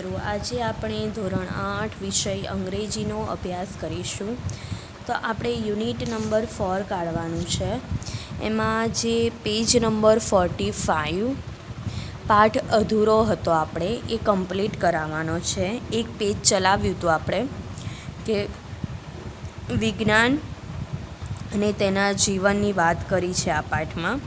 મિત્રો, આજે આપણે ધોરણ 8 વિષય અંગ્રેજીનો અભ્યાસ કરીશું. તો આપણે યુનિટ નંબર 4 કાઢવાનું છે. એમાં જે પેજ નંબર 45 પાઠ અધૂરો હતો આપણે એ કમ્પ્લીટ કરાવવાનો છે. એક પેજ ચલાવ્યું હતું આપણે કે વિજ્ઞાન અને તેના જીવનની વાત કરી છે. આ પાઠમાં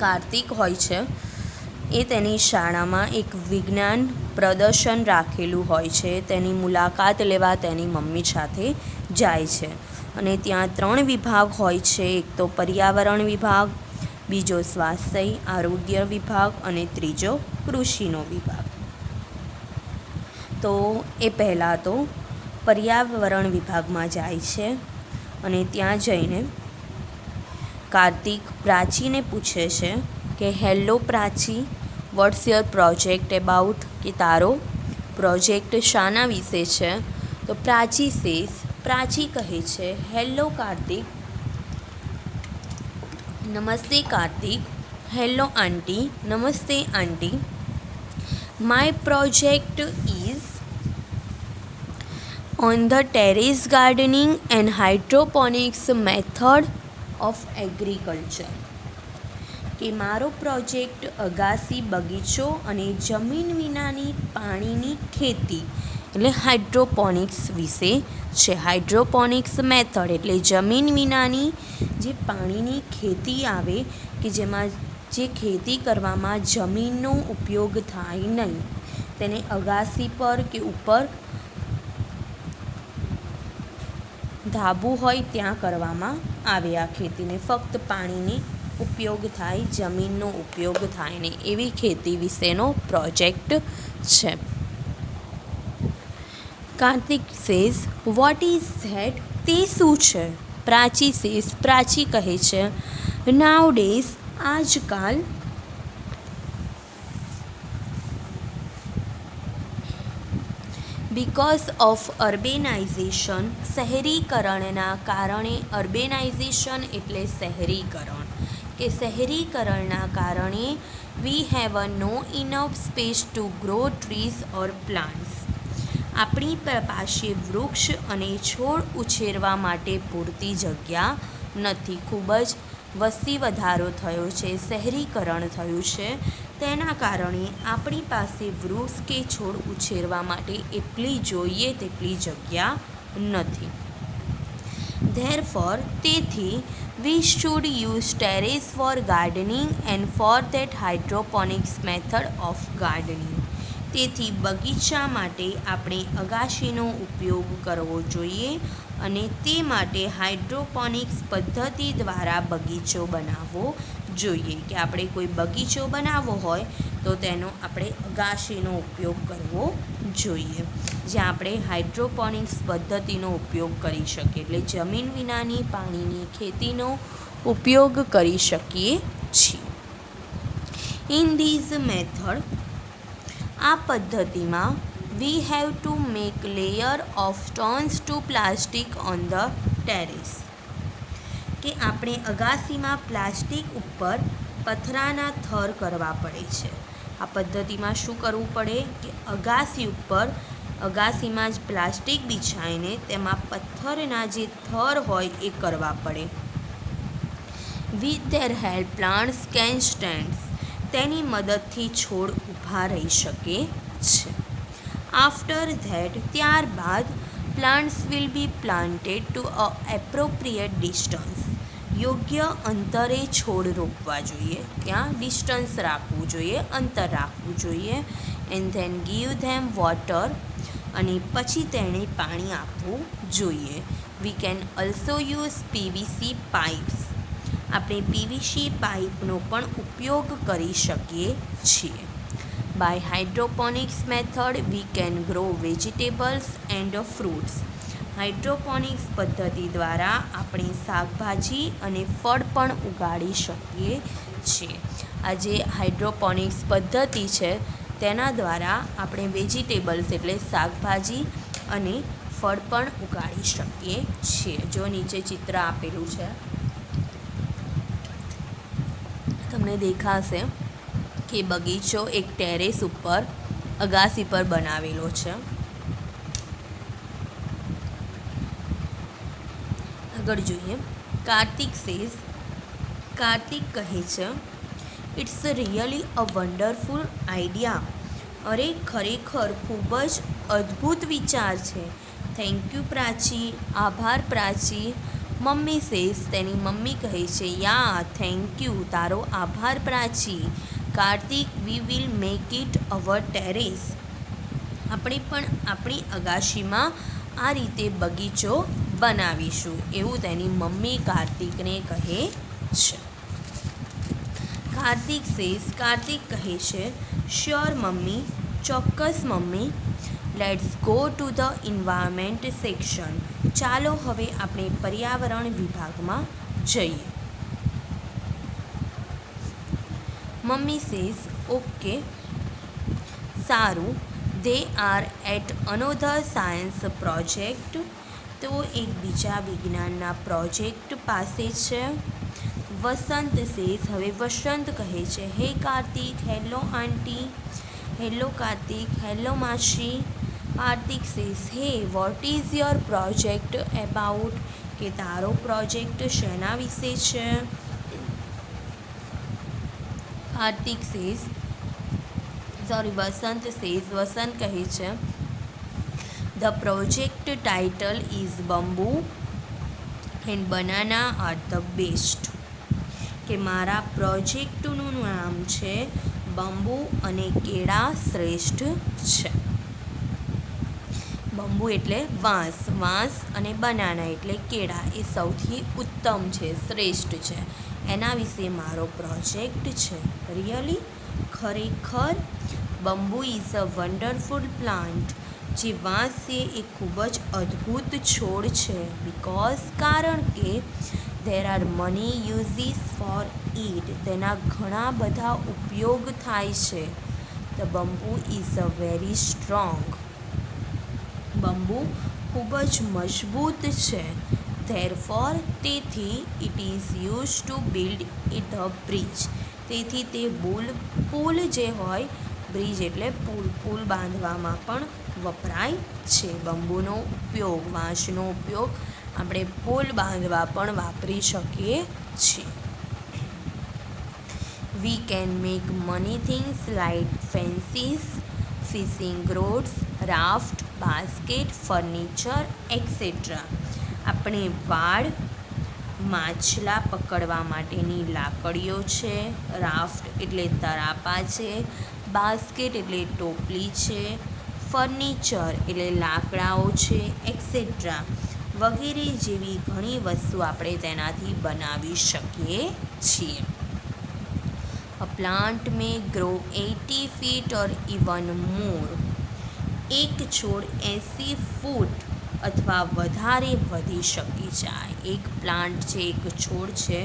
કાર્તિક હોય છે એ તેની શાળામાં એક વિજ્ઞાન પ્રદર્શન રાખેલું હોય છે. તેની મુલાકાત લેવા તેની મમ્મી સાથે જાય છે અને ત્યાં 3 વિભાગ હોય છે. એક તો પર્યાવરણ વિભાગ, બીજો સ્વાસ્થ્ય આરોગ્ય વિભાગ અને ત્રીજો કૃષિનો વિભાગ. તો એ પહેલાં તો પર્યાવરણ વિભાગમાં જાય છે અને ત્યાં જઈને કાર્તિક પ્રાચીને પૂછે છે કે hello Prachi, what's your project about, કે તારો પ્રોજેક્ટ શાના વિશે છે? તો પ્રાચી કહે છે હેલો કાર્તિક, નમસ્તે કાર્તિક, હેલો આંટી, નમસ્તે aunty, my project is on the terrace gardening and hydroponics method of agriculture. કે મારો પ્રોજેક્ટ અગાસી બગીચો અને જમીન વિનાની પાણીની ખેતી એટલે હાઇડ્રોપોનિક્સ વિશે છે. હાઇડ્રોપોનિક્સ મેથડ એટલે જમીન વિનાની જે પાણીની ખેતી આવે કે જેમાં જે ખેતી કરવામાં જમીનનો ઉપયોગ થાય નહીં, તેને અગાસી પર કે ઉપર ધાબુ હોય ત્યાં કરવામાં આવે. આ ખેતીને ફક્ત પાણીની ઉપયોગ થાય, જમીનનો ઉપયોગ થાય ને એવી ખેતી વિશેનો પ્રોજેક્ટ છે. Kartik says what is that, તે શું છે? પ્રાચી કહે છે નાઉ ડેઝ, આજકાલ બિકોઝ ઓફ અર્બેનાઇઝેશન, શહેરીકરણના કારણે, અર્બેનાઇઝેશન એટલે શહેરીકરણ, કે શહેરીકરણના કારણે we have no enough space to grow trees or plants, આપણી પાસે વૃક્ષ અને છોડ ઉછેરવા માટે પૂરતી જગ્યા નથી. ખૂબ જ વસ્તી વધારો થયો છે, શહેરીકરણ થયું છે, તેના કારણે આપણી પાસે વૃક્ષ કે છોડ ઉછેરવા માટે એટલી જોઈએ તેટલી જગ્યા નથી. ધેરફોર, તેથી we should use terrace for gardening and for that hydroponics method of gardening, તેથી બગીચા માટે આપણે અગાશીનો ઉપયોગ કરવો જોઈએ અને તે માટે હાઇડ્રોપોનિક્સ પદ્ધતિ દ્વારા બગીચો બનાવવો જોઈએ. કે આપણે કોઈ બગીચો બનાવવો હોય તો તેનો આપણે અગાશીનો ઉપયોગ કરવો જોઈએ, જ્યાં આપણે હાઇડ્રોપોનિક્સ પદ્ધતિનો ઉપયોગ કરી શકીએ, એટલે જમીન વિનાની પાણીની ખેતીનો ઉપયોગ કરી શકીએ છીએ. ઇન ધીઝ મેથડ, આ પદ્ધતિમાં we have to make layer of stones to plastic on the terrace, કે આપણે અગાસીમાં પ્લાસ્ટિક ઉપર પથરાના થર કરવા પડે છે. આ પદ્ધતિમાં શું કરવું પડે કે અગાસીમાં જ પ્લાસ્ટિક બિછાઈને તેમાં પથ્થરના જે થર હોય એ કરવા પડે. With their help plants can stand, તેની મદદથી છોડ ઊભા રહી શકે છે. આફ્ટર ધેટ, ત્યારબાદ plants will be planted to a appropriate distance, યોગ્ય અંતરે છોડ રોપવા જોઈએ, ત્યાં ડિસ્ટન્સ રાખવું જોઈએ, અંતર રાખવું જોઈએ. And then give them water, અને પછી તેને પાણી આપવું જોઈએ. We can also use PVC pipes, આપણે પીવીસી પાઇપનો પણ ઉપયોગ કરી શકીએ છીએ. By hydroponics method we can grow vegetables and fruits, hydroponics પદ્ધતિ દ્વારા આપણે શાકભાજી અને ફળ પણ ઉગાડી શકીએ છીએ. આ જે હાઇડ્રોપોનિક્સ પદ્ધતિ છે તેના દ્વારા આપણે વેજીટેબલ્સ એટલે શાકભાજી અને ફળ પણ ઉગાડી શકીએ છીએ. જો નીચે ચિત્ર આપેલું છે તમને દેખાશે કે બગીચો એક ટેરેસ ઉપર અગાસી પર બનાવેલો છે. આગળ જોઈએ. કાર્તિક કહે છે, it's really a wonderful idea. અરે ખરેખર ખૂબ જ અદ્ભુત વિચાર છે. Thank you Prachi. આભાર પ્રાચી. મમ્મી સેઝ, તેની મમ્મી કહે છે, યા થેન્ક યુ, તારો આભાર Prachi. Kartik, we will make it our terrace. આપણે પણ આપણી અગાશીમાં આ રીતે બગીચો બનાવીશું, એવું તેની મમ્મી કાર્તિકને કહે છે. કાર્તિક કહે છે, શ્યોર મમ્મી, ચોક્કસ mummy. Let's go to the environment section. ચાલો હવે આપણે પર્યાવરણ વિભાગમાં જઈએ. મમ્મી સેઝ, ઓકે, સારું. They are at another science project. તેઓ એક બીજા વિજ્ઞાનના પ્રોજેક્ટ પાસે છે. વસંત સેઝ, હવે વસંત કહે છે, હે કાર્તિક, હેલો આંટી. હેલો કાર્તિક, હેલો માસી. કાર્તિક સેઝ, હે what is your project about. કે તારો પ્રોજેક્ટ શેના વિશે છે? વસંત કહે છે, the project title is bamboo and banana are the best. કે મારા પ્રોજેક્ટનું નામ છે બંબુ અને કેળા શ્રેષ્ઠ છે. બંબુ એટલે વાંસ અને બનાના એટલે કેળા એ સૌથી ઉત્તમ છે, શ્રેષ્ઠ છે. એના વિશે મારો પ્રોજેક્ટ છે. રિયલી, ખરેખર. Bamboo is a wonderful plant. જે વાંસ છે એ ખૂબ જ અદ્ભુત છોડ છે. બિકોઝ, કારણ કે there are money uses four it. તેના ઘણા બધા ઉપયોગ થાય છે. The bamboo is a very strong. Bamboo ખૂબ જ મજબૂત છે. ધેરફોર, તેથી, it is use to build it a bridge. તેથી તે પુલ જે હોય, બ્રિજ એટલે પુલ બાંધવામાં પણ વપરાય છે. બંબુનો ઉપયોગ, વાંસનો ઉપયોગ આપણે પુલ બાંધવા પણ વાપરી શકીએ છીએ. We can make many things like fences, fishing rods, raft, basket, furniture, etcetera. આપણે વાડ, માછલા પકડવા માટેની લાકડીઓ છે, રાફ્ટ એટલે તરાપા છે, બાસ્કેટ એટલે ટોપલી છે, ફર્નિચર એટલે લાકડાઓ છે, એક્સેટ્રા વગેરે જેવી ઘણી વસ્તુ આપણે તેનાથી બનાવી શકીએ છીએ. A plant May grow 80 feet or even more. એક છોડ 80 ફૂટ અથવા વધારે વધી શકે છે. એક પ્લાન્ટ છે, એક છોડ છે,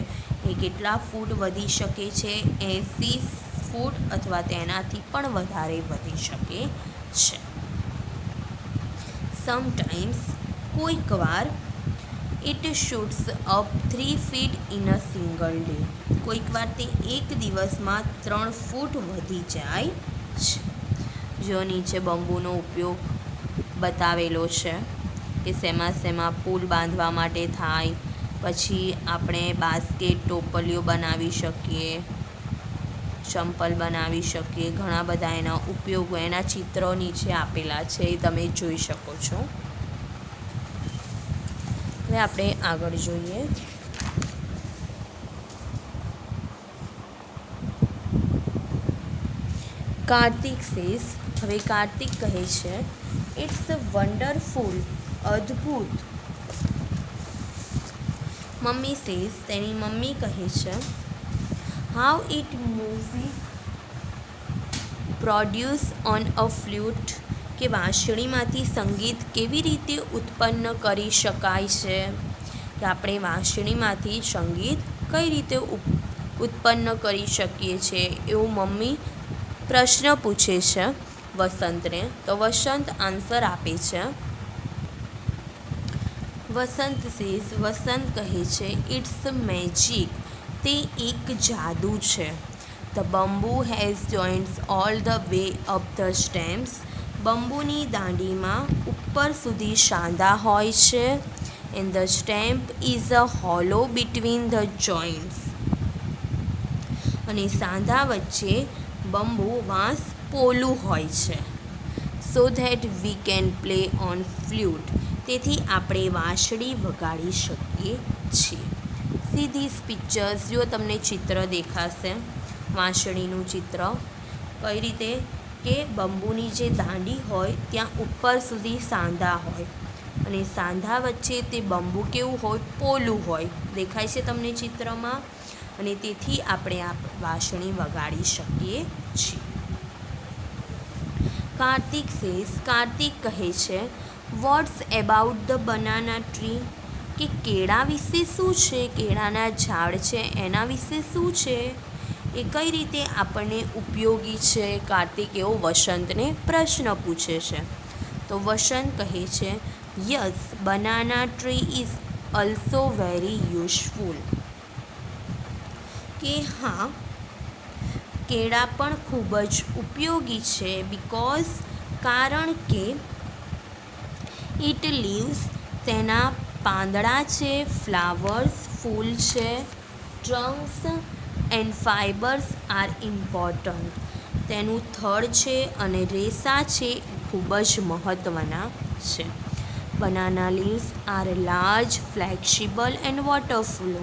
એ કેટલા ફૂટ વધી શકે છે? 80 ફૂટ અથવા તેનાથી પણ વધારે વધી શકે છે. સમટાઈમ્સ, કોઈક વાર, it shoots up 3 feet in a single day. કોઈક વાર તે એક દિવસમાં 3 ફૂટ વધી જાય છે. જો નીચે બંબુનો ઉપયોગ બતાવેલો છે કે શેમાં પુલ બાંધવા માટે થાય. પછી આપણે બાસ્કેટ, ટોપલીઓ બનાવી શકીએ, ચંપલ બનાવી શકીએ. ઘણા બધા એના ઉપયોગો, એના ચિત્રો નીચે આપેલા છે, એ તમે જોઈ શકો છો. હવે આપણે આગળ જોઈએ. કાર્તિક સેઝ, હવે કાર્તિક કહે છે, ઇટ્સ વન્ડરફુલ, અદ્ભુત. મમ્મી સેઝ, તેની મમ્મી કહે છે, how it music produce on a flute. કે વાંસળીમાંથી સંગીત કેવી રીતે ઉત્પન્ન કરી શકાય છે. કે આપણે વાંસળીમાંથી સંગીત કઈ રીતે ઉત્પન્ન કરી શકીએ છીએ, એવું મમ્મી પ્રશ્ન પૂછે છે વસંતને. તો વસંત આન્સર આપે છે. વસંત કહે છે, ઇટ્સ મેજિક. તે એક જાદુ છે. The bamboo has joints all the way up the stems. બંબુની દાંડીમાં ઉપર સુધી સાંધા હોય છે. And the stem is a hollow between the joints. અને સાંધા વચ્ચે બંબુ વાંસ પોલું હોય છે. So that we can play on flute. તેથી આપણે વાંસળી વગાડી શકીએ છીએ. See these pictures. જો તમને ચિત્ર દેખાશે વાંસળીનું ચિત્ર, કઈ રીતે કે બંબુની જે દાંડી હોય ત્યાં ઉપર સુધી સાંધા હોય અને સાંધા વચ્ચે તે બંબુ કેવું હોય, પોલું હોય. દેખાય છે તમને ચિત્રમાં? અને તેથી આપણે આ વાંસળી વગાડી શકીએ છીએ. કાર્તિક સેઝ. કાર્તિક કહે છે what's about the banana tree. કે કેળા વિશે શું છે, કેળાના ઝાડ છે એના વિશે શું છે, એ કઈ રીતે આપણને ઉપયોગી છે. કાર્તિક એવો વસંતને પ્રશ્ન પૂછે છે. તો વસંત કહે છે yes, banana tree is also very useful. કે હા, કેળા પણ ખૂબ જ ઉપયોગી છે. બિકોઝ, કારણ કે ઇટ લીવ્સ, તેના પાંદડા છે, ફ્લાવર્સ, ફૂલ છે, trunks and fibres are important. તેનું થડ છે અને રેસા છે ખૂબ જ મહત્ત્વના છે. Banana leaves are large, flexible and water flow.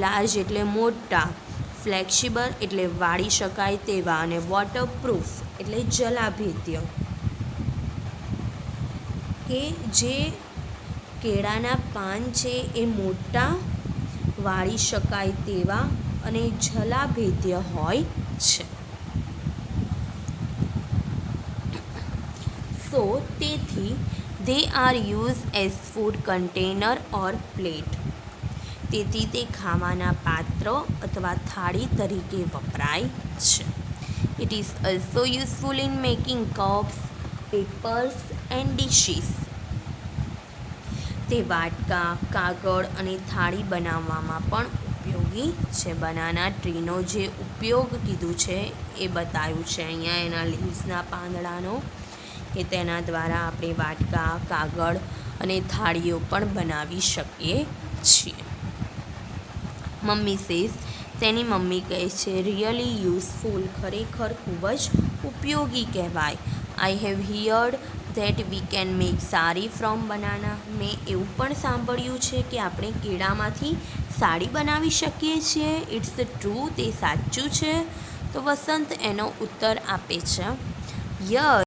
Large એટલે મોટા, ફ્લેક્સિબલ એટલે વાળી શકાય તેવા, અને વોટરપ્રૂફ એટલે જલાભેદ્ય. કે જે કેળાના પાન છે એ મોટા, વાળી શકાય તેવા અને જલાભેદ્ય હોય છે. સો તેથી they are used as food container or plate. તેથી તે ખાવાના પાત્ર અથવા થાળી તરીકે વપરાય છે. It is also useful in making cups, papers and dishes. તે વાટકા, કાગળ અને થાળી બનાવવામાં પણ ઉપયોગી છે. બનાના ટ્રીનો જે ઉપયોગ કીધું છે એ બતાવ્યું છે અહીંયા એના લીવ્સના પાંદડાનો, કે તેના દ્વારા આપણે વાટકા, કાગળ અને થાળીઓ પણ બનાવી શકીએ છીએ. Mummy says. તેની મમ્મી કહે છે રિયલી યુઝફુલ. ખરેખર ખૂબ જ ઉપયોગી કહેવાય. I have heard that we can make sari from banana. મેં એવું પણ સાંભળ્યું છે કે આપણે કેળામાંથી સાડી બનાવી શકીએ છીએ. It's true. તે સાચું છે? તો વસંત એનો ઉત્તર આપે છે યસ.